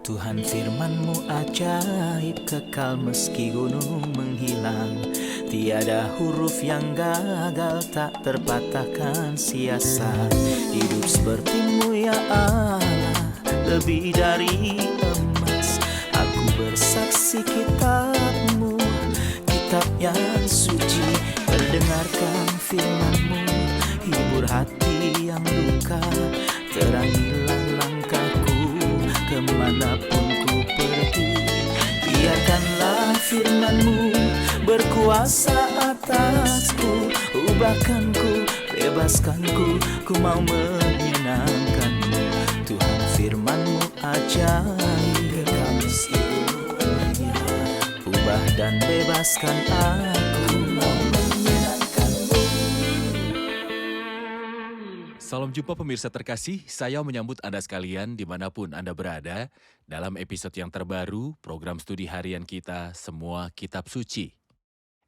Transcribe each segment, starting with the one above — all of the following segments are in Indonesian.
Tuhan firman-Mu ajaib, kekal meski gunung menghilang. Tiada huruf yang gagal, tak terpatahkan siasat. Hidup seperti-Mu ya Allah, lebih dari emas. Aku bersaksi kitab-Mu, kitab yang suci. Terdengarkan firman-Mu, hibur hati yang luka. Terangilah langkahku kemanapun ku pergi. Biarkanlah firman-Mu berkuasa atasku. Ubahkanku, bebaskanku, ku mau menyenangkan-Mu. Tuhan firman-Mu ajaib, kekal meski dunia. Ubah dan bebaskan aku, mau menyenangkan-Mu. Salam jumpa pemirsa terkasih, saya menyambut Anda sekalian dimanapun Anda berada dalam episode yang terbaru program studi harian kita Semua Kitab Suci.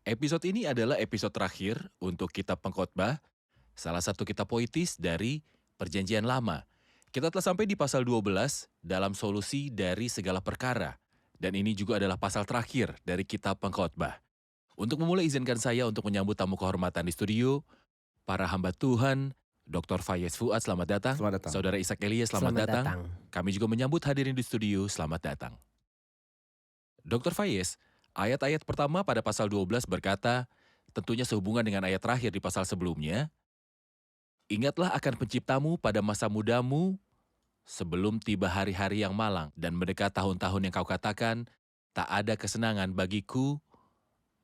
Episode ini adalah episode terakhir untuk kitab Pengkhotbah, salah satu kitab poetis dari Perjanjian Lama. Kita telah sampai di pasal 12 dalam solusi dari segala perkara, dan ini juga adalah pasal terakhir dari kitab Pengkhotbah. Untuk memulai izinkan saya untuk menyambut tamu kehormatan di studio, para hamba Tuhan, Dr. Fayez Fuad, selamat datang. Selamat datang. Saudara Ishak Elia, selamat datang. Kami juga menyambut hadirin di studio, selamat datang. Dr. Fayez, ayat-ayat pertama pada pasal 12 berkata, tentunya sehubungan dengan ayat terakhir di pasal sebelumnya, ingatlah akan penciptamu pada masa mudamu sebelum tiba hari-hari yang malang dan mendekat tahun-tahun yang kau katakan, tak ada kesenangan bagiku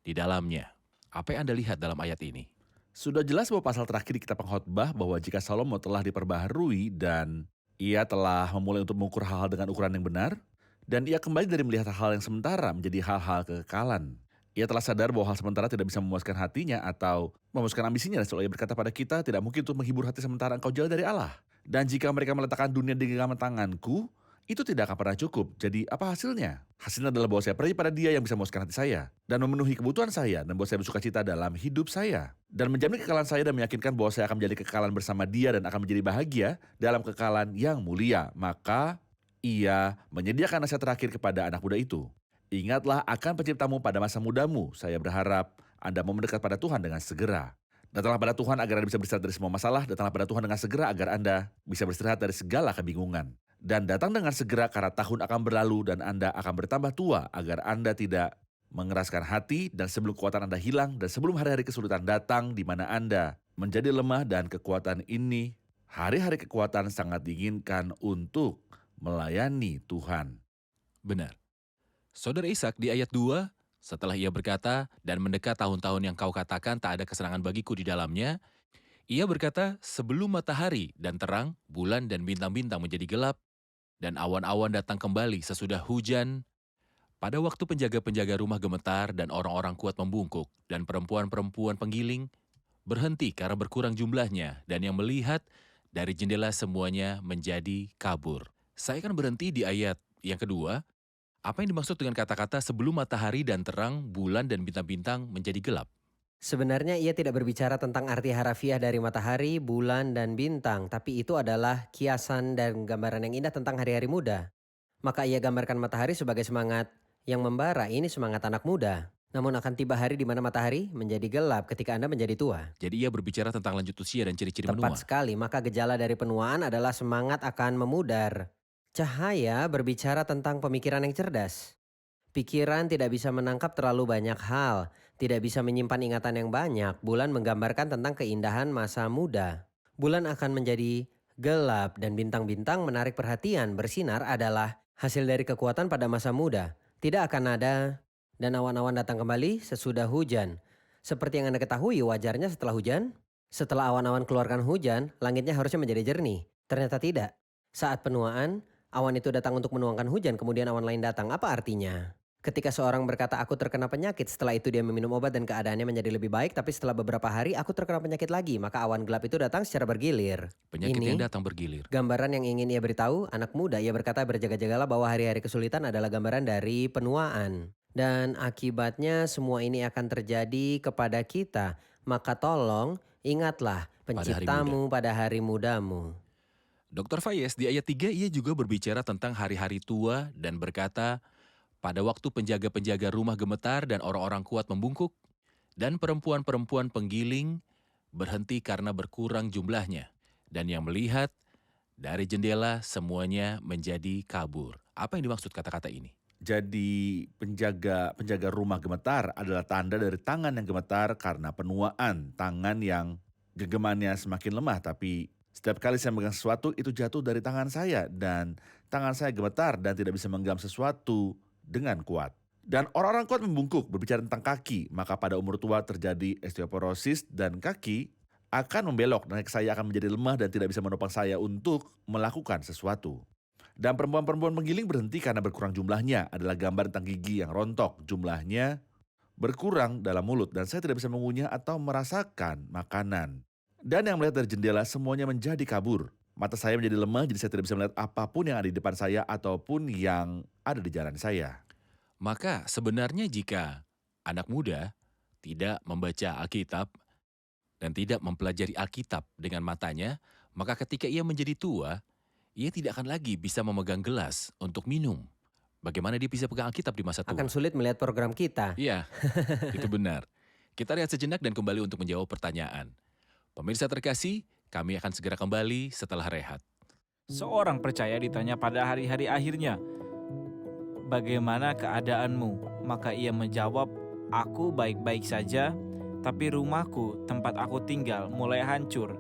di dalamnya. Apa yang Anda lihat dalam ayat ini? Sudah jelas bahwa pasal terakhir di kitab Pengkhotbah bahwa jika Salomo telah diperbaharui dan ia telah memulai untuk mengukur hal-hal dengan ukuran yang benar, dan ia kembali dari melihat hal-hal yang sementara menjadi hal-hal kekekalan. Ia telah sadar bahwa hal sementara tidak bisa memuaskan hatinya atau memuaskan ambisinya, dan selalu ia berkata pada kita, tidak mungkin untuk menghibur hati sementara engkau jauh dari Allah. Dan jika mereka meletakkan dunia di genggaman tanganku, itu tidak akan pernah cukup. Jadi apa hasilnya? Hasilnya adalah bahwa saya pergi pada Dia yang bisa memuaskan hati saya dan memenuhi kebutuhan saya, dan bahwa saya bersuka cita dalam hidup saya dan menjamin kekekalan saya dan meyakinkan bahwa saya akan menjadi kekekalan bersama Dia dan akan menjadi bahagia dalam kekekalan yang mulia. Maka ia menyediakan nasihat terakhir kepada anak muda itu. Ingatlah akan penciptamu pada masa mudamu. Saya berharap Anda mau mendekat pada Tuhan dengan segera. Datanglah pada Tuhan agar Anda bisa beristirahat dari semua masalah. Datanglah pada Tuhan dengan segera agar Anda bisa beristirahat dari segala kebingungan. Dan datang dengan segera karena tahun akan berlalu dan Anda akan bertambah tua agar Anda tidak mengeraskan hati dan sebelum kekuatan Anda hilang dan sebelum hari-hari kesulitan datang di mana Anda menjadi lemah dan kekuatan ini, hari-hari kekuatan sangat diinginkan untuk melayani Tuhan. Benar. Saudara Ishak di ayat 2, setelah ia berkata, dan mendekat tahun-tahun yang kau katakan tak ada kesenangan bagiku di dalamnya, ia berkata, sebelum matahari dan terang, bulan dan bintang-bintang menjadi gelap, dan awan-awan datang kembali sesudah hujan, pada waktu penjaga-penjaga rumah gemetar dan orang-orang kuat membungkuk, dan perempuan-perempuan penggiling berhenti karena berkurang jumlahnya, dan yang melihat dari jendela semuanya menjadi kabur. Saya akan berhenti di ayat yang kedua. Apa yang dimaksud dengan kata-kata sebelum matahari dan terang, bulan dan bintang-bintang menjadi gelap? Sebenarnya ia tidak berbicara tentang arti harafiah dari matahari, bulan, dan bintang, tapi itu adalah kiasan dan gambaran yang indah tentang hari-hari muda. Maka ia gambarkan matahari sebagai semangat yang membara, ini semangat anak muda. Namun akan tiba hari di mana matahari menjadi gelap ketika Anda menjadi tua. Jadi ia berbicara tentang lanjut usia dan ciri-ciri menua. Tepat sekali, maka gejala dari penuaan adalah semangat akan memudar. Cahaya berbicara tentang pemikiran yang cerdas. Pikiran tidak bisa menangkap terlalu banyak hal, tidak bisa menyimpan ingatan yang banyak. Bulan menggambarkan tentang keindahan masa muda. Bulan akan menjadi gelap dan bintang-bintang menarik perhatian. Bersinar adalah hasil dari kekuatan pada masa muda. Tidak akan ada dan awan-awan datang kembali sesudah hujan. Seperti yang Anda ketahui, wajarnya setelah hujan, setelah awan-awan keluarkan hujan, langitnya harusnya menjadi jernih. Ternyata tidak. Saat penuaan, awan itu datang untuk menuangkan hujan, kemudian awan lain datang. Apa artinya? Ketika seorang berkata, aku terkena penyakit, setelah itu dia meminum obat dan keadaannya menjadi lebih baik, tapi setelah beberapa hari aku terkena penyakit lagi, maka awan gelap itu datang secara bergilir. Penyakit Ini yang datang bergilir. gambaran yang ingin ia beritahu, anak muda. Ia berkata, berjaga-jagalah bahwa hari-hari kesulitan adalah gambaran dari penuaan. Dan akibatnya semua ini akan terjadi kepada kita. Maka tolong ingatlah penciptamu pada hari mudamu. Dr. Fayez di ayat 3 ia juga berbicara tentang hari-hari tua dan berkata, pada waktu penjaga-penjaga rumah gemetar dan orang-orang kuat membungkuk, dan perempuan-perempuan penggiling berhenti karena berkurang jumlahnya. Dan yang melihat dari jendela semuanya menjadi kabur. Apa yang dimaksud kata-kata ini? Jadi penjaga rumah gemetar adalah tanda dari tangan yang gemetar karena penuaan, tangan yang genggamannya semakin lemah, tapi setiap kali saya memegang sesuatu itu jatuh dari tangan saya dan tangan saya gemetar dan tidak bisa menggenggam sesuatu dengan kuat. Dan orang-orang kuat membungkuk berbicara tentang kaki, maka pada umur tua terjadi osteoporosis dan kaki akan membelok dan kaki saya akan menjadi lemah dan tidak bisa menopang saya untuk melakukan sesuatu. Dan perempuan-perempuan menggiling berhenti karena berkurang jumlahnya adalah gambar tentang gigi yang rontok. Jumlahnya berkurang dalam mulut dan saya tidak bisa mengunyah atau merasakan makanan. Dan yang melihat dari jendela semuanya menjadi kabur. Mata saya menjadi lemah jadi saya tidak bisa melihat apapun yang ada di depan saya ataupun yang ada di jalan saya. Maka sebenarnya jika anak muda tidak membaca Alkitab dan tidak mempelajari Alkitab dengan matanya, maka ketika ia menjadi tua, ia tidak akan lagi bisa memegang gelas untuk minum. Bagaimana dia bisa pegang Alkitab di masa tua? Akan sulit melihat program kita. Iya, itu benar. Kita lihat sejenak dan kembali untuk menjawab pertanyaan. Pemirsa terkasih, kami akan segera kembali setelah rehat. Seorang percaya ditanya pada hari-hari akhirnya, "Bagaimana keadaanmu?" Maka ia menjawab, "Aku baik-baik saja, tapi rumahku tempat aku tinggal mulai hancur,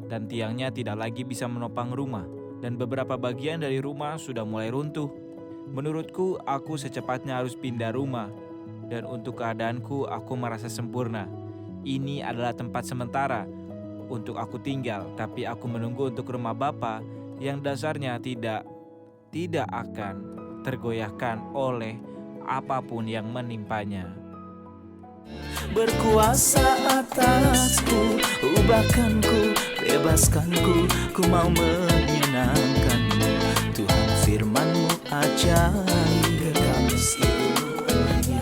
dan tiangnya tidak lagi bisa menopang rumah, dan beberapa bagian dari rumah sudah mulai runtuh. Menurutku, aku secepatnya harus pindah rumah, dan untuk keadaanku aku merasa sempurna. Ini adalah tempat sementara untuk aku tinggal, tapi aku menunggu untuk rumah Bapa yang dasarnya tidak akan tergoyahkan oleh apapun yang menimpanya." Berkuasa atasku, ubahkanku, bebaskanku, ku mau menyenangkanmu. Tuhan firman-Mu ajaib, kekal seluruhnya.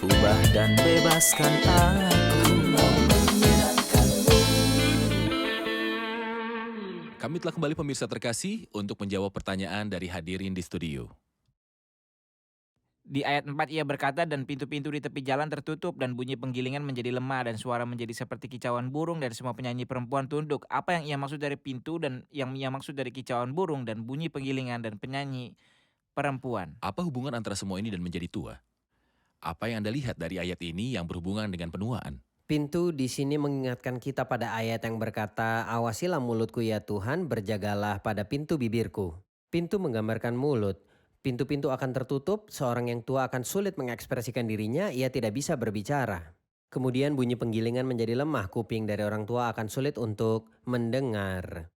Ubah dan bebaskan aku, mau menyenangkanmu. Kami telah kembali pemirsa terkasih untuk menjawab pertanyaan dari hadirin di studio. Di ayat 4 ia berkata, "Dan pintu-pintu di tepi jalan tertutup, dan bunyi penggilingan menjadi lemah, dan suara menjadi seperti kicauan burung, dan semua penyanyi perempuan tunduk." Apa yang ia maksud dari pintu dan yang ia maksud dari kicauan burung dan bunyi penggilingan dan penyanyi perempuan? Apa hubungan antara semua ini dan menjadi tua? Apa yang Anda lihat dari ayat ini yang berhubungan dengan penuaan? Pintu di sini mengingatkan kita pada ayat yang berkata, "Awasilah mulutku ya Tuhan, berjagalah pada pintu bibirku." Pintu menggambarkan mulut. Pintu-pintu akan tertutup, seorang yang tua akan sulit mengekspresikan dirinya, ia tidak bisa berbicara. Kemudian bunyi penggilingan menjadi lemah, kuping dari orang tua akan sulit untuk mendengar.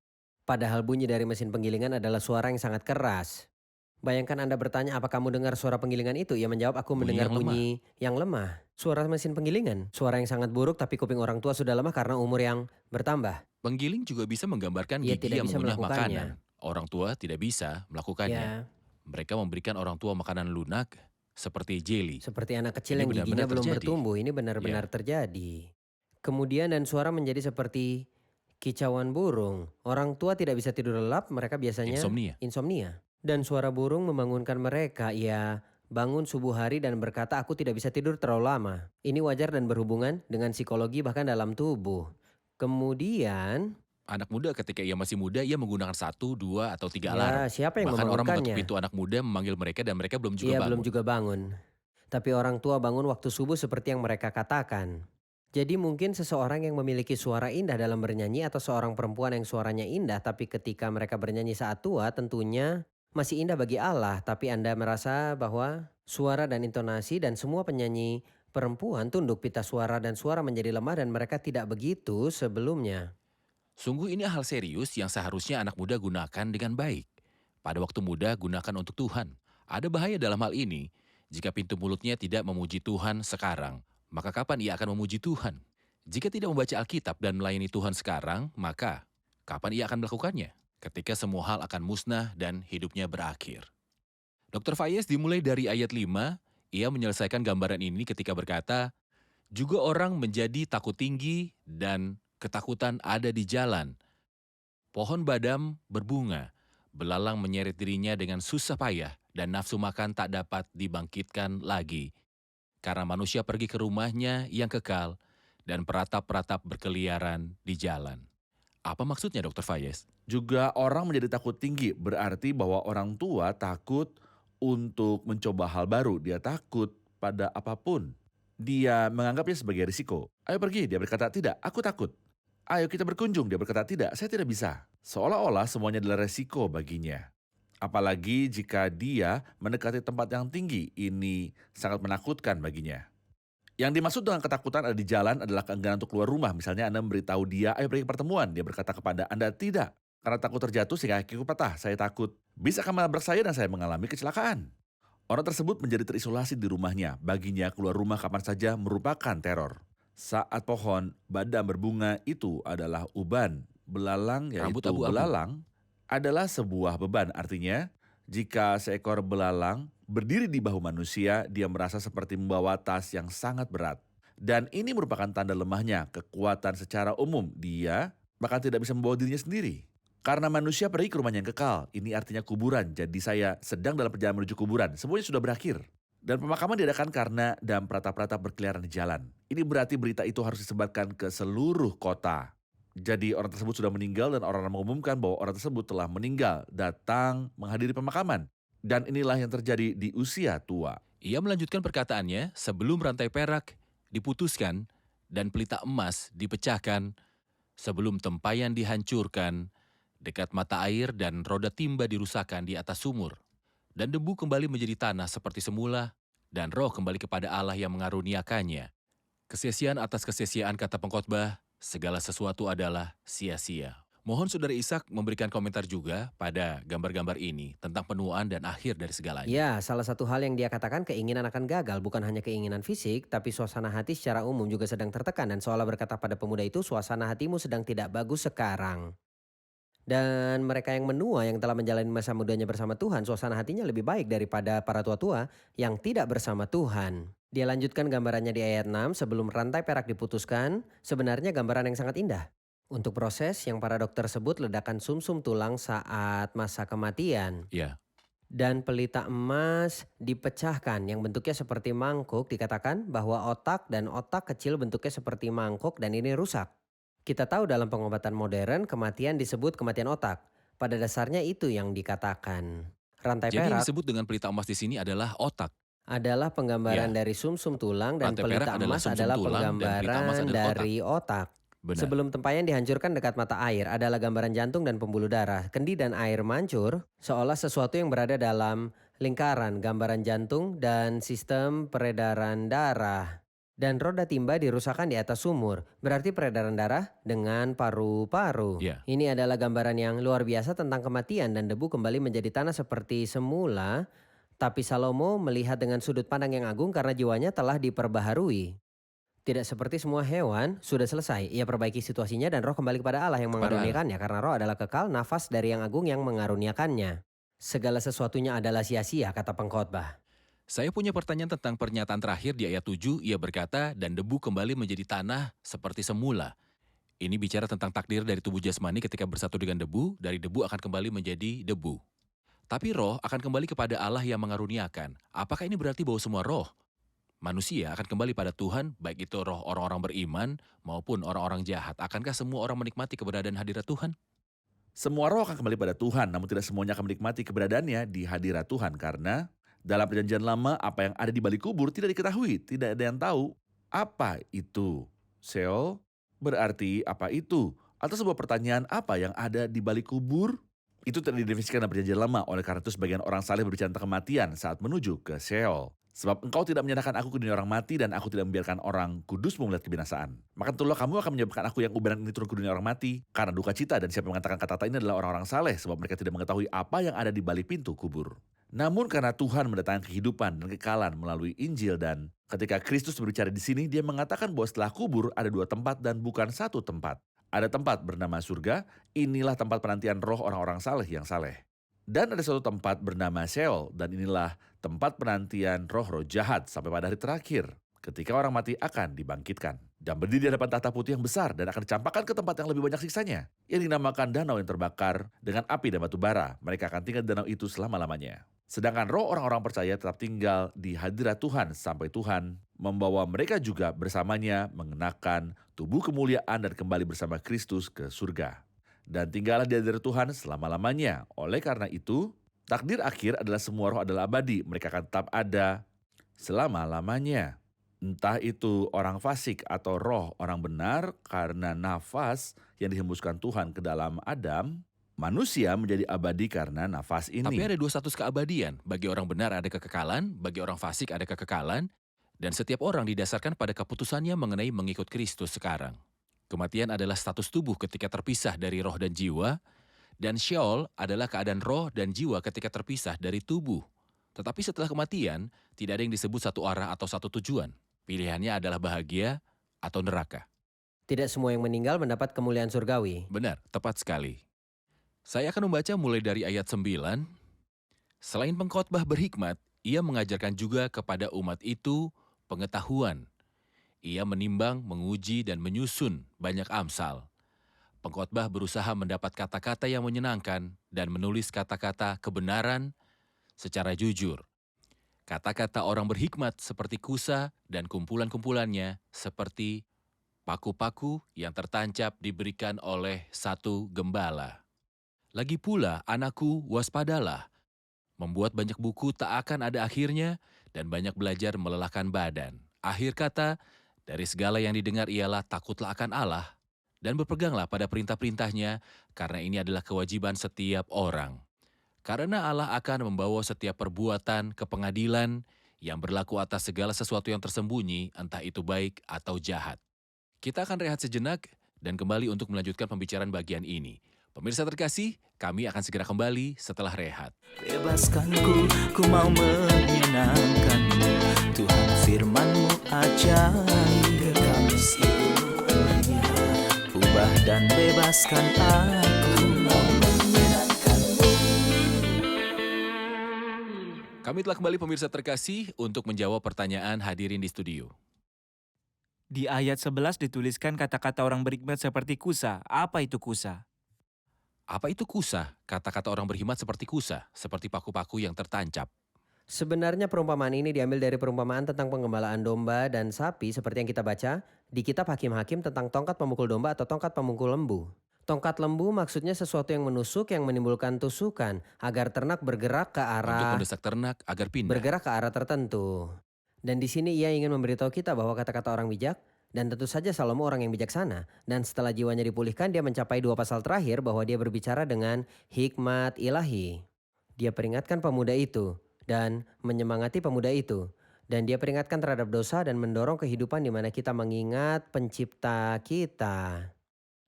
Padahal bunyi dari mesin penggilingan adalah suara yang sangat keras. Bayangkan Anda bertanya, "Apa kamu dengar suara penggilingan itu?" Ia menjawab, "Aku Bunyi mendengar yang lemah." bunyi yang lemah." Suara mesin penggilingan, suara yang sangat buruk tapi kuping orang tua sudah lemah karena umur yang bertambah. Penggiling juga bisa menggambarkan Ia gigi tidak yang bisa mengunyah melakukannya. makanan. Orang tua tidak bisa melakukannya. Ya, Mereka memberikan orang tua makanan lunak seperti jelly. seperti anak kecil Ini yang giginya benar-benar belum terjadi. bertumbuh, ini benar-benar terjadi. Kemudian dan suara menjadi seperti kicauan burung. Orang tua tidak bisa tidur lelap, mereka biasanya Insomnia. Dan suara burung membangunkan mereka. Ia bangun subuh hari dan berkata, "Aku tidak bisa tidur terlalu lama." Ini wajar dan berhubungan dengan psikologi bahkan dalam tubuh. Kemudian, Anak muda ketika ia masih muda, ia menggunakan 1, 2, atau 3 ya alarm. siapa yang Bahkan orang mengetuk membangunkannya? pintu anak muda memanggil mereka dan mereka belum juga Ia bangun. belum juga bangun. Tapi orang tua bangun waktu subuh seperti yang mereka katakan. Jadi mungkin seseorang yang memiliki suara indah dalam bernyanyi atau seorang perempuan yang suaranya indah tapi ketika mereka bernyanyi saat tua tentunya masih indah bagi Allah. Tapi Anda merasa bahwa suara dan intonasi dan semua penyanyi perempuan tunduk pita suara dan suara menjadi lemah dan mereka tidak begitu sebelumnya. Sungguh ini hal serius yang seharusnya anak muda gunakan dengan baik. Pada waktu muda, gunakan untuk Tuhan. Ada bahaya dalam hal ini. Jika pintu mulutnya tidak memuji Tuhan sekarang, maka kapan ia akan memuji Tuhan? Jika tidak membaca Alkitab dan melayani Tuhan sekarang, maka kapan ia akan melakukannya? Ketika semua hal akan musnah dan hidupnya berakhir. Dr. Fayez dimulai dari ayat 5, ia menyelesaikan gambaran ini ketika berkata, "Juga orang menjadi takut tinggi dan ketakutan ada di jalan, Pohon badam berbunga, belalang menyeret dirinya dengan susah payah dan nafsu makan tak dapat dibangkitkan lagi. Karena manusia pergi ke rumahnya yang kekal dan peratap-peratap berkeliaran di jalan. Apa maksudnya Dr. Fayez? Juga orang menjadi takut tinggi, berarti bahwa orang tua takut untuk mencoba hal baru. Dia takut pada apapun. Dia menganggapnya sebagai risiko. Ayo pergi, dia berkata, tidak, aku takut. Ayo kita berkunjung, dia berkata, tidak, saya tidak bisa. Seolah-olah semuanya adalah resiko baginya. Apalagi jika dia mendekati tempat yang tinggi, ini sangat menakutkan baginya. Yang dimaksud dengan ketakutan ada di jalan adalah keengganan untuk keluar rumah. Misalnya Anda memberitahu dia, ayo pergi ke pertemuan. Dia berkata kepada Anda, tidak. Karena takut terjatuh sehingga kakiku patah, saya takut. Bisa akan menabrak saya dan saya mengalami kecelakaan. Orang tersebut menjadi terisolasi di rumahnya. Baginya keluar rumah kapan saja merupakan teror. Saat pohon badam berbunga itu adalah uban. Belalang Rambut yaitu abu-abu. belalang adalah sebuah beban. Artinya, jika seekor belalang berdiri di bahu manusia, dia merasa seperti membawa tas yang sangat berat. Dan ini merupakan tanda lemahnya, kekuatan secara umum. Dia bahkan tidak bisa membawa dirinya sendiri. Karena manusia pergi ke rumahnya yang kekal, ini artinya kuburan. Jadi saya sedang dalam perjalanan menuju kuburan. Semuanya sudah berakhir. Dan pemakaman diadakan karena dam peratap-peratap berkeliaran di jalan. Ini berarti berita itu harus disebarkan ke seluruh kota. Jadi orang tersebut sudah meninggal dan orang-orang mengumumkan bahwa orang tersebut telah meninggal, datang menghadiri pemakaman. Dan inilah yang terjadi di usia tua. Ia melanjutkan perkataannya sebelum rantai perak diputuskan dan pelita emas dipecahkan, sebelum tempayan dihancurkan, dekat mata air dan roda timba dirusakkan di atas sumur. Dan debu kembali menjadi tanah seperti semula, dan roh kembali kepada Allah yang mengaruniakannya. Kesia-siaan atas kesia-siaan kata pengkhotbah, segala sesuatu adalah sia-sia. Mohon Saudara Ishak memberikan komentar juga pada gambar-gambar ini tentang penuaan dan akhir dari segalanya. Ya, salah satu hal yang dia katakan keinginan akan gagal bukan hanya keinginan fisik, tapi suasana hati secara umum juga sedang tertekan dan seolah berkata pada pemuda itu, suasana hatimu sedang tidak bagus sekarang. Dan mereka yang menua yang telah menjalani masa mudanya bersama Tuhan, suasana hatinya lebih baik daripada para tua-tua yang tidak bersama Tuhan. Dia lanjutkan gambarannya di ayat 6, sebelum rantai perak diputuskan, sebenarnya gambaran yang sangat indah. Untuk proses yang para dokter sebut ledakan sumsum tulang saat masa kematian. Ya, Dan pelita emas dipecahkan yang bentuknya seperti mangkuk, dikatakan bahwa otak dan otak kecil bentuknya seperti mangkuk dan ini rusak. Kita tahu dalam pengobatan modern kematian disebut kematian otak. Pada dasarnya itu yang dikatakan. Rantai jadi yang perak disebut dengan pelita emas di sini adalah otak. adalah penggambaran Ya. dari sumsum tulang dan Rantai perak pelita adalah emas sumsum adalah tulang dan pelita emas penggambaran adalah dari otak. Benar. Sebelum tempayan dihancurkan dekat mata air adalah gambaran jantung dan pembuluh darah. Kendi dan air mancur seolah sesuatu yang berada dalam lingkaran gambaran jantung dan sistem peredaran darah. Dan roda timba dirusakkan di atas sumur. Berarti peredaran darah dengan paru-paru. Ya. Ini adalah gambaran yang luar biasa tentang kematian dan debu kembali menjadi tanah seperti semula. Tapi Salomo melihat dengan sudut pandang yang agung karena jiwanya telah diperbaharui. Tidak seperti semua hewan, sudah selesai. Ia perbaiki situasinya dan roh kembali kepada Allah yang Kepada mengaruniakannya. Karena roh adalah kekal, nafas dari yang agung yang mengaruniakannya. Segala sesuatunya adalah sia-sia, kata pengkhotbah. Saya punya pertanyaan tentang pernyataan terakhir di ayat 7, ia berkata, dan debu kembali menjadi tanah seperti semula. Ini bicara tentang takdir dari tubuh jasmani ketika bersatu dengan debu, dari debu akan kembali menjadi debu. Tapi roh akan kembali kepada Allah yang mengaruniakan. Apakah ini berarti bahwa semua roh manusia akan kembali pada Tuhan, baik itu roh orang-orang beriman maupun orang-orang jahat? Akankah semua orang menikmati keberadaan hadirat Tuhan? Semua roh akan kembali pada Tuhan, namun tidak semuanya akan menikmati keberadaannya di hadirat Tuhan. Karena dalam perjanjian lama, apa yang ada di balik kubur tidak diketahui, tidak ada yang tahu. Apa itu? Sheol berarti apa itu? Atau sebuah pertanyaan, apa yang ada di balik kubur? Itu tidak didefinisikan dalam perjanjian lama, oleh karena itu sebagian orang saleh berbicara tentang kematian saat menuju ke Sheol. Sebab engkau tidak menyerahkan aku ke dunia orang mati dan aku tidak membiarkan orang kudusmu melihat kebinasaan. Maka tentulah kamu akan menyebabkan aku yang ubaran ini turun ke dunia orang mati karena duka cita, dan siapa yang mengatakan kata-kata ini adalah orang-orang saleh sebab mereka tidak mengetahui apa yang ada di balik pintu kubur. Namun karena Tuhan mendatangkan kehidupan dan kekekalan melalui Injil, dan ketika Kristus berbicara di sini, dia mengatakan bahwa setelah kubur ada dua tempat dan bukan satu tempat. Ada tempat bernama surga, inilah tempat penantian roh orang-orang saleh yang saleh. Dan ada suatu tempat bernama Sheol, dan inilah tempat penantian roh-roh jahat sampai pada hari terakhir. ketika orang mati akan dibangkitkan dan berdiri di hadapan tahta putih yang besar dan akan dicampakkan ke tempat yang lebih banyak siksanya, yang dinamakan danau yang terbakar dengan api dan batu bara. Mereka akan tinggal di danau itu selama-lamanya. Sedangkan roh orang-orang percaya tetap tinggal di hadirat Tuhan sampai Tuhan membawa mereka juga bersamanya mengenakan tubuh kemuliaan dan kembali bersama Kristus ke surga. Dan tinggallah di hadirat Tuhan selama-lamanya. Oleh karena itu, takdir akhir adalah semua roh adalah abadi. Mereka akan tetap ada selama-lamanya. Entah itu orang fasik atau roh orang benar, karena nafas yang dihembuskan Tuhan ke dalam Adam, manusia menjadi abadi karena nafas ini. Tapi ada dua status keabadian. Bagi orang benar ada kekekalan, bagi orang fasik ada kekekalan, dan setiap orang didasarkan pada keputusannya mengenai mengikut Kristus sekarang. Kematian adalah status tubuh ketika terpisah dari roh dan jiwa, dan Sheol adalah keadaan roh dan jiwa ketika terpisah dari tubuh. Tetapi setelah kematian, tidak ada yang disebut satu arah atau satu tujuan. Pilihannya adalah bahagia atau neraka. Tidak semua yang meninggal mendapat kemuliaan surgawi. Benar, tepat sekali. Saya akan membaca mulai dari ayat 9. Selain pengkhotbah berhikmat, ia mengajarkan juga kepada umat itu pengetahuan. Ia menimbang, menguji, dan menyusun banyak amsal. Pengkhotbah berusaha mendapat kata-kata yang menyenangkan dan menulis kata-kata kebenaran secara jujur. Kata-kata orang berhikmat seperti kusa dan kumpulan-kumpulannya seperti paku-paku yang tertancap diberikan oleh satu gembala. Lagi pula, anakku, waspadalah. Membuat banyak buku tak akan ada akhirnya dan banyak belajar melelahkan badan. Akhir kata, dari segala yang didengar ialah takutlah akan Allah dan berpeganglah pada perintah-perintahnya karena ini adalah kewajiban setiap orang. Karena Allah akan membawa setiap perbuatan ke pengadilan yang berlaku atas segala sesuatu yang tersembunyi, entah itu baik atau jahat. Kita akan rehat sejenak dan kembali untuk melanjutkan pembicaraan bagian ini. Pemirsa terkasih, kami akan segera kembali setelah rehat. Bebaskanku, ku mau menyenangkanmu. Tuhan firman-Mu ajaib, kekal seluruhnya. Ubah dan bebaskan aku, mau menyenangkanmu. Kami telah kembali pemirsa terkasih untuk menjawab pertanyaan hadirin di studio. Di ayat 11 dituliskan kata-kata orang berhikmat seperti kusa. Apa itu kusa? Apa itu kusa? Kata-kata orang berhikmat seperti kusa, seperti paku-paku yang tertancap. Sebenarnya perumpamaan ini diambil dari perumpamaan tentang penggembalaan domba dan sapi seperti yang kita baca di kitab Hakim-Hakim tentang tongkat pemukul domba atau tongkat pemukul lembu. Tongkat lembu maksudnya sesuatu yang menusuk yang menimbulkan tusukan agar ternak bergerak ke Untuk arah mendesak ternak agar pindah. bergerak ke arah tertentu. Dan di sini ia ingin memberitahu kita bahwa kata-kata orang bijak, dan tentu saja Salomo orang yang bijaksana. Dan setelah jiwanya dipulihkan, dia mencapai 2 pasal terakhir bahwa dia berbicara dengan hikmat ilahi. Dia peringatkan pemuda itu dan menyemangati pemuda itu. Dan dia peringatkan terhadap dosa dan mendorong kehidupan di mana kita mengingat pencipta kita.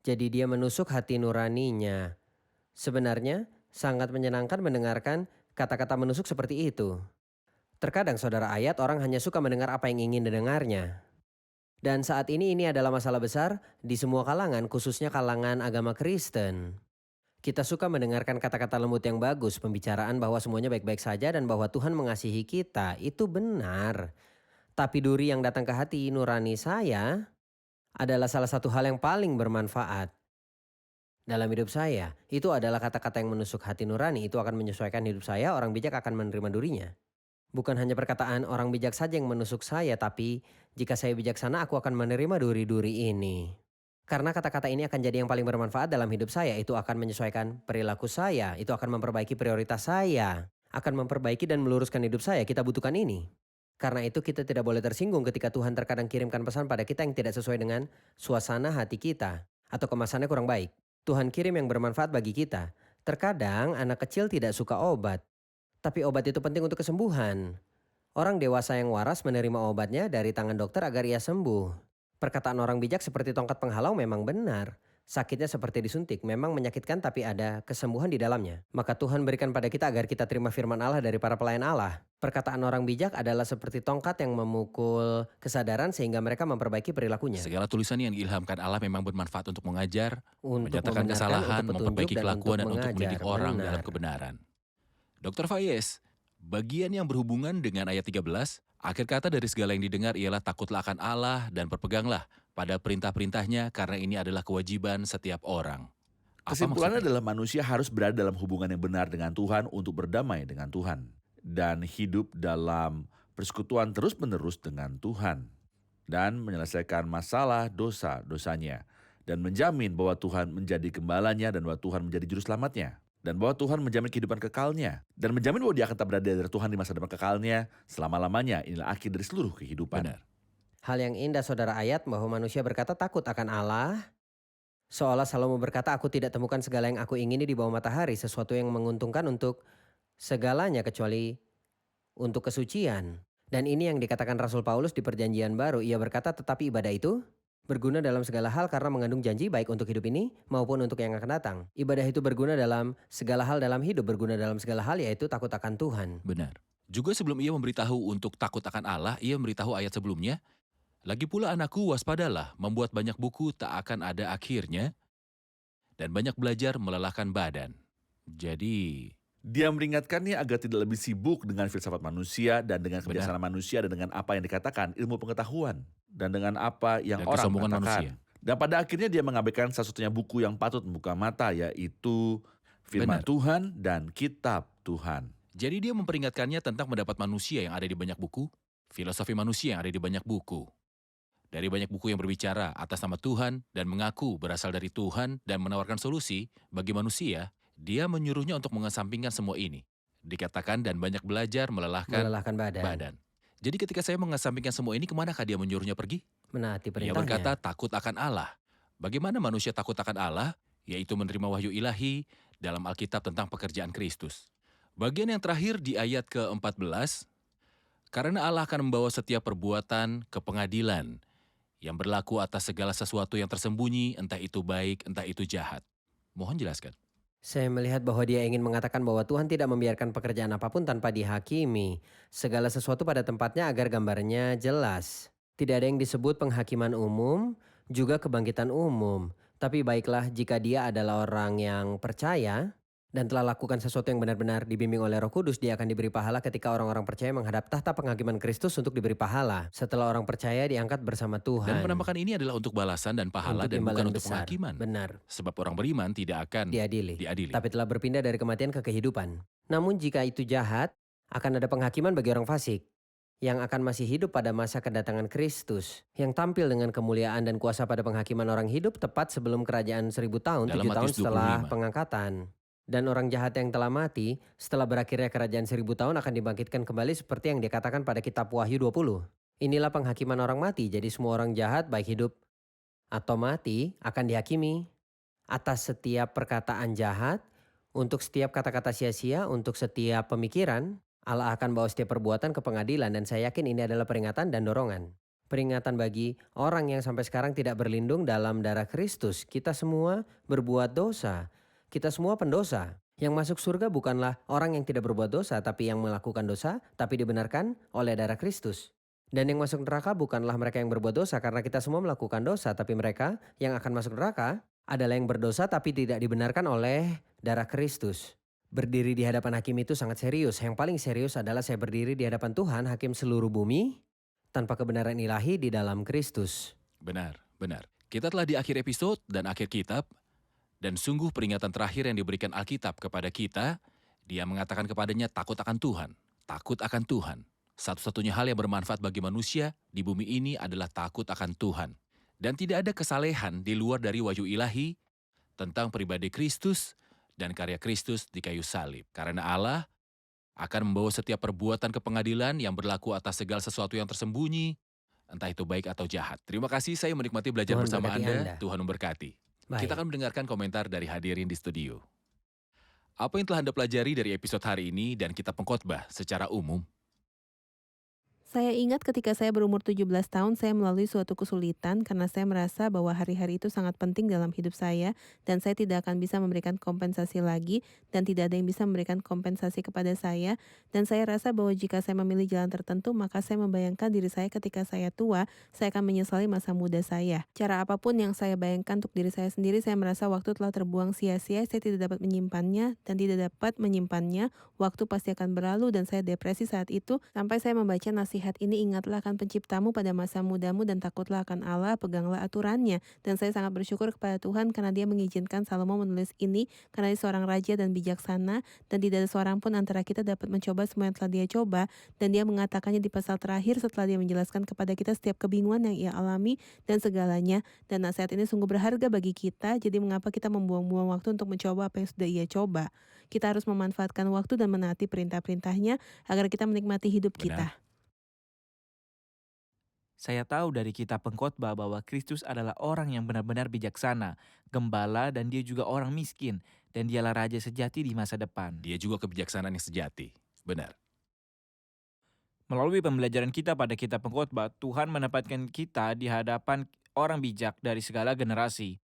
Jadi dia menusuk hati nuraninya. Sebenarnya sangat menyenangkan mendengarkan kata-kata menusuk seperti itu. Terkadang saudara ayat orang hanya suka mendengar apa yang ingin didengarnya. Dan saat ini adalah masalah besar di semua kalangan, khususnya kalangan agama Kristen. Kita suka mendengarkan kata-kata lembut yang bagus, pembicaraan bahwa semuanya baik-baik saja dan bahwa Tuhan mengasihi kita. Itu benar. Tapi duri yang datang ke hati nurani saya adalah salah satu hal yang paling bermanfaat dalam hidup saya. Itu adalah kata-kata yang menusuk hati nurani. Itu akan menyesuaikan hidup saya, orang bijak akan menerima durinya. Bukan hanya perkataan orang bijak saja yang menusuk saya, tapi jika saya bijaksana aku akan menerima duri-duri ini. Karena kata-kata ini akan jadi yang paling bermanfaat dalam hidup saya. Itu akan menyesuaikan perilaku saya. Itu akan memperbaiki prioritas saya. Akan memperbaiki dan meluruskan hidup saya. Kita butuhkan ini. Karena itu kita tidak boleh tersinggung ketika Tuhan terkadang kirimkan pesan pada kita yang tidak sesuai dengan suasana hati kita. Atau kemasannya kurang baik. Tuhan kirim yang bermanfaat bagi kita. Terkadang anak kecil tidak suka obat. Tapi obat itu penting untuk kesembuhan. Orang dewasa yang waras menerima obatnya dari tangan dokter agar ia sembuh. Perkataan orang bijak seperti tongkat penghalau memang benar. Sakitnya seperti disuntik, memang menyakitkan tapi ada kesembuhan di dalamnya. Maka Tuhan berikan pada kita agar kita terima firman Allah dari para pelayan Allah. Perkataan orang bijak adalah seperti tongkat yang memukul kesadaran sehingga mereka memperbaiki perilakunya. Segala tulisan yang diilhamkan Allah memang bermanfaat untuk mengajar, Untuk menyatakan membenarkan, kesalahan, untuk petunjuk, memperbaiki dan kelakuan, dan untuk mengajar. mendidik orang Benar. dalam kebenaran. Dr. Fayez, bagian yang berhubungan dengan ayat 13, Akhir kata dari segala yang didengar ialah takutlah akan Allah dan berpeganglah pada perintah-perintahnya karena ini adalah kewajiban setiap orang. Apa Kesimpulannya maksudnya? adalah manusia harus berada dalam hubungan yang benar dengan Tuhan untuk berdamai dengan Tuhan. Dan hidup dalam persekutuan terus-menerus dengan Tuhan. Dan menyelesaikan masalah dosa-dosanya. Dan menjamin bahwa Tuhan menjadi gembalanya dan bahwa Tuhan menjadi juru selamatnya. Dan bahwa Tuhan menjamin kehidupan kekalnya. Dan menjamin bahwa dia akan tetap berada dari Tuhan di masa depan kekalnya selama-lamanya. Inilah akhir dari seluruh kehidupan. Benar. Hal yang indah saudara ayat bahwa manusia berkata takut akan Allah. Seolah Salomo berkata, aku tidak temukan segala yang aku ingini di bawah matahari, sesuatu yang menguntungkan untuk segalanya kecuali untuk kesucian. Dan ini yang dikatakan Rasul Paulus di Perjanjian Baru. Ia berkata, tetapi ibadah itu berguna dalam segala hal karena mengandung janji baik untuk hidup ini maupun untuk yang akan datang. Ibadah itu berguna dalam segala hal dalam hidup, berguna dalam segala hal yaitu takut akan Tuhan. Benar. Juga sebelum ia memberitahu untuk takut akan Allah, ia memberitahu ayat sebelumnya, lagi pula anakku waspadalah, membuat banyak buku tak akan ada akhirnya, dan banyak belajar melelahkan badan. Jadi, Dia meringatkannya agar tidak lebih sibuk dengan filsafat manusia dan dengan kebiasaan manusia dan dengan apa yang dikatakan ilmu pengetahuan dan dengan apa yang Dan orang kesombongan katakan. manusia. Dan pada akhirnya dia mengabaikan satu-satunya buku yang patut membuka mata, yaitu firman Benar. Tuhan dan kitab Tuhan. Jadi dia memperingatkannya tentang pendapat manusia yang ada di banyak buku, filosofi manusia yang ada di banyak buku. Dari banyak buku yang berbicara atas nama Tuhan dan mengaku berasal dari Tuhan dan menawarkan solusi bagi manusia, dia menyuruhnya untuk mengesampingkan semua ini. Dikatakan dan banyak belajar melelahkan Melelahkan badan. Jadi ketika saya mengesampingkan semua ini, kemanakah dia menyuruhnya pergi? Menaati Ia perintahnya. berkata takut akan Allah. Bagaimana manusia takut akan Allah? Yaitu menerima wahyu ilahi dalam Alkitab tentang pekerjaan Kristus. Bagian yang terakhir di ayat ke-14, karena Allah akan membawa setiap perbuatan ke pengadilan yang berlaku atas segala sesuatu yang tersembunyi, entah itu baik, entah itu jahat. Mohon jelaskan. Saya melihat bahwa dia ingin mengatakan bahwa Tuhan tidak membiarkan pekerjaan apapun tanpa dihakimi. Segala sesuatu pada tempatnya agar gambarnya jelas. Tidak ada yang disebut penghakiman umum, juga kebangkitan umum. Tapi baiklah jika dia adalah orang yang percaya dan telah lakukan sesuatu yang benar-benar dibimbing oleh Roh Kudus, dia akan diberi pahala ketika orang-orang percaya menghadap tahta penghakiman Kristus untuk diberi pahala. Setelah orang percaya diangkat bersama Tuhan. Dan penampakan ini adalah untuk balasan dan pahala dan bukan imbalan untuk besar. penghakiman. Benar. Sebab orang beriman tidak akan Diadili. diadili. Tapi telah berpindah dari kematian ke kehidupan. Namun jika itu jahat, akan ada penghakiman bagi orang fasik yang akan masih hidup pada masa kedatangan Kristus, yang tampil dengan kemuliaan dan kuasa pada penghakiman orang hidup tepat sebelum kerajaan 1000 tahun, Dalam 7 tahun Matius setelah 25. pengangkatan. Dan orang jahat yang telah mati, setelah berakhirnya kerajaan 1000 tahun akan dibangkitkan kembali seperti yang dikatakan pada kitab Wahyu 20. Inilah penghakiman orang mati, jadi semua orang jahat baik hidup atau mati akan dihakimi atas setiap perkataan jahat, untuk setiap kata-kata sia-sia, untuk setiap pemikiran. Allah akan bawa setiap perbuatan ke pengadilan dan saya yakin ini adalah peringatan dan dorongan. Peringatan bagi orang yang sampai sekarang tidak berlindung dalam darah Kristus. Kita semua berbuat dosa. Kita semua pendosa. Yang masuk surga bukanlah orang yang tidak berbuat dosa, tapi yang melakukan dosa, tapi dibenarkan oleh darah Kristus. Dan yang masuk neraka bukanlah mereka yang berbuat dosa, karena kita semua melakukan dosa, tapi mereka yang akan masuk neraka adalah yang berdosa tapi tidak dibenarkan oleh darah Kristus. Berdiri di hadapan hakim itu sangat serius. Yang paling serius adalah saya berdiri di hadapan Tuhan, hakim seluruh bumi, tanpa kebenaran ilahi di dalam Kristus. Benar, benar. Kita telah di akhir episode dan akhir kitab, dan sungguh peringatan terakhir yang diberikan Alkitab kepada kita, dia mengatakan kepadanya takut akan Tuhan. Takut akan Tuhan. Satu-satunya hal yang bermanfaat bagi manusia di bumi ini adalah takut akan Tuhan. Dan tidak ada kesalehan di luar dari wahyu ilahi tentang pribadi Kristus dan karya Kristus di kayu salib. Karena Allah akan membawa setiap perbuatan ke pengadilan yang berlaku atas segala sesuatu yang tersembunyi, entah itu baik atau jahat. Terima kasih, saya menikmati belajar Tuhan bersama berkati Anda. Anda. Tuhan memberkati. Baik. Kita akan mendengarkan komentar dari hadirin di studio. Apa yang telah Anda pelajari dari episode hari ini dan kitab pengkhotbah secara umum? Saya ingat ketika saya berumur 17 tahun, saya melalui suatu kesulitan karena saya merasa bahwa hari-hari itu sangat penting dalam hidup saya dan saya tidak akan bisa memberikan kompensasi lagi dan tidak ada yang bisa memberikan kompensasi kepada saya. Dan saya rasa bahwa jika saya memilih jalan tertentu, maka saya membayangkan diri saya ketika saya tua, saya akan menyesali masa muda saya. Cara apapun yang saya bayangkan untuk diri saya sendiri, saya merasa waktu telah terbuang sia-sia, saya tidak dapat menyimpannya dan tidak dapat menyimpannya. Waktu pasti akan berlalu dan saya depresi saat itu sampai saya membaca nasihat melihat ini, ingatlah akan penciptamu pada masa mudamu dan takutlah akan Allah, peganglah aturannya. Dan saya sangat bersyukur kepada Tuhan karena Dia mengizinkan Salomo menulis ini, karena dia seorang raja dan bijaksana, dan tidak ada seorang pun antara kita dapat mencoba semua yang telah dia coba. Dan dia mengatakannya di pasal terakhir setelah dia menjelaskan kepada kita setiap kebingungan yang ia alami dan segalanya. Dan nasihat ini sungguh berharga bagi kita, jadi mengapa kita membuang-buang waktu untuk mencoba apa yang sudah ia coba? Kita harus memanfaatkan waktu dan menaati perintah-perintahnya agar kita menikmati hidup kita. Saya tahu dari kitab pengkhotbah bahwa Kristus adalah orang yang benar-benar bijaksana, gembala, dan dia juga orang miskin, dan dialah raja sejati di masa depan. Dia juga kebijaksanaan yang sejati. Benar. Melalui pembelajaran kita pada kitab pengkhotbah, Tuhan menempatkan kita di hadapan orang bijak dari segala generasi.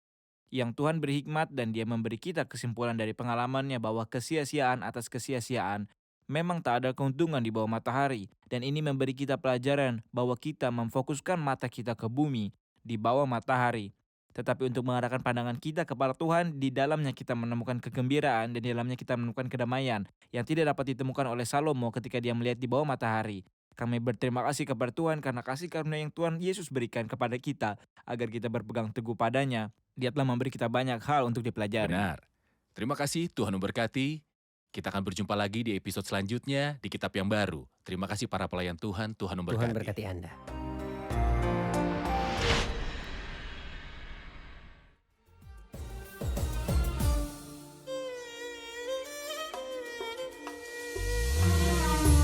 Yang Tuhan berhikmat dan Dia memberi kita kesimpulan dari pengalamannya bahwa kesia-siaan atas kesia-siaan memang tak ada keuntungan di bawah matahari. Dan ini memberi kita pelajaran bahwa kita memfokuskan mata kita ke bumi di bawah matahari. Tetapi untuk mengarahkan pandangan kita kepada Tuhan, di dalamnya kita menemukan kegembiraan dan di dalamnya kita menemukan kedamaian yang tidak dapat ditemukan oleh Salomo ketika dia melihat di bawah matahari. Kami berterima kasih kepada Tuhan karena kasih karunia yang Tuhan Yesus berikan kepada kita agar kita berpegang teguh padanya. Dia telah memberi kita banyak hal untuk dipelajari. Benar. Terima kasih, Tuhan memberkati. Kita akan berjumpa lagi di episode selanjutnya di kitab yang baru. Terima kasih para pelayan Tuhan, Tuhan memberkati. Tuhan berkati Anda.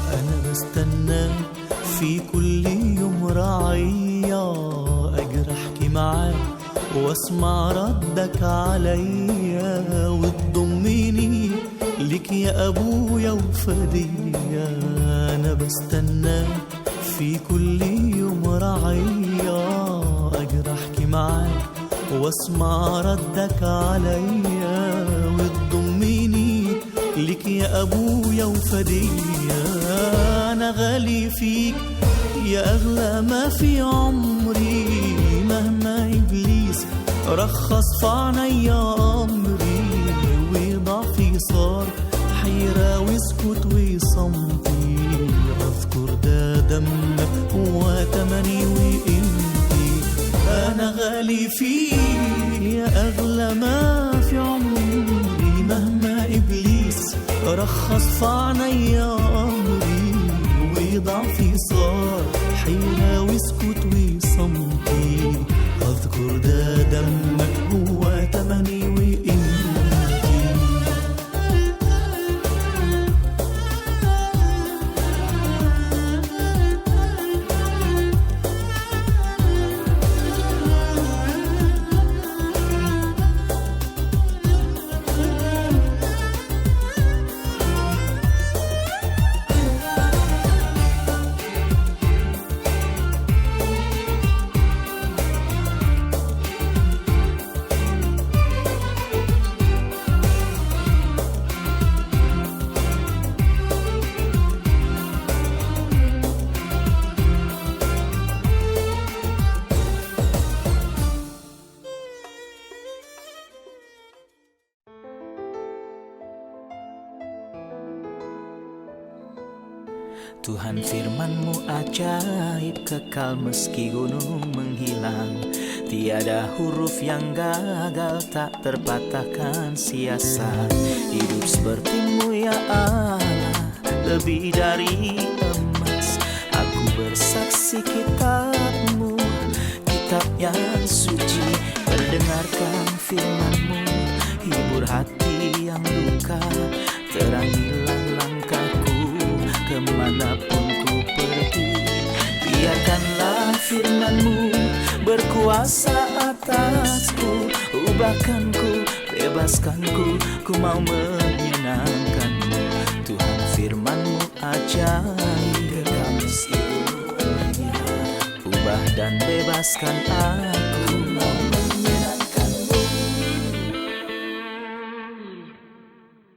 أنا بستنى في كل يوم رعية أجي أحكي معاك واسمع ردك عليا وتضمني ليك يا أبويا وفدية. أنا بستنى في كل يوم رعية أجي أحكي معاك واسمع ردك عليا وتضمني ليك يا أبويا وفدية. أنا غالي فيك يا أغلى ما في عمري، مهما إبليس رخص في عينيا أمري وضعفي صار حيرة وسكوت وصمتي. أذكر ده دمك وتمني وقيمتي. أنا غالي فيك يا أغلى ما في عمري، مهما إبليس رخص في عينيا أمري وضعفي صار حيرة وسكوت وصمتي. أذكر ده دمك هو تمني وقيمتي. Tuhan firman-Mu ajaib, kekal meski gunung menghilang. Tiada huruf yang gagal, tak terpatahkan siasat. Hidup seperti-Mu ya Allah, lebih dari emas. Aku bersaksi kitab-Mu, kitab yang suci. Mendengarkan firman-Mu, hibur hati yang luka. Terangilah langkahku kemanapun ku pergi. Biarkanlah firman-Mu berkuasa atasku. Ubahkanku, bebaskanku, ku mau menyenangkan-Mu. Tuhan firman-Mu ajaib, ubah dan bebaskan aku.